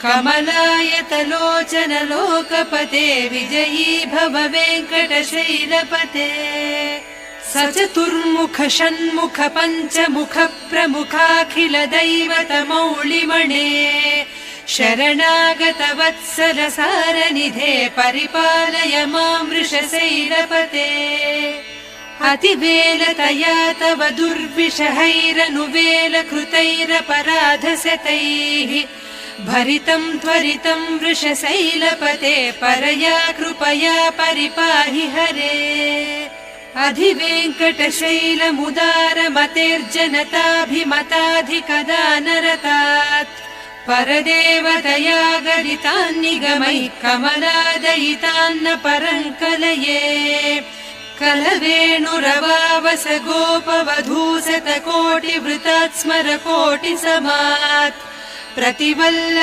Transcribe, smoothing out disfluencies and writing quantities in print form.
कमलायतलोचन लोकपते विजयी भव वेङ्कटशैलपते सचतुर्मुख षण्मुख पञ्चमुख प्रमुखाखिल दैवतमौलिमणे शरणागत वत्सल सारनिधे परिपालय मां वृषशैलपते अतिवेलतया तव दुर्विषहैरनुवेल कृतैरपराधशतैः भरितं त्वरितं वृषशैलपते परया कृपया परिपाहि हरे अधिवेङ्कटशैलमुदारमतेर्जनताभिमताधिकदानरतात् परदेवतया गरितान्निगमैः कमलादयितान्न परङ्कलये कलवेणुरवावस गोपवधूसतकोटिवृतात् स्मर कोटिसमात् प्रतिवल्लभ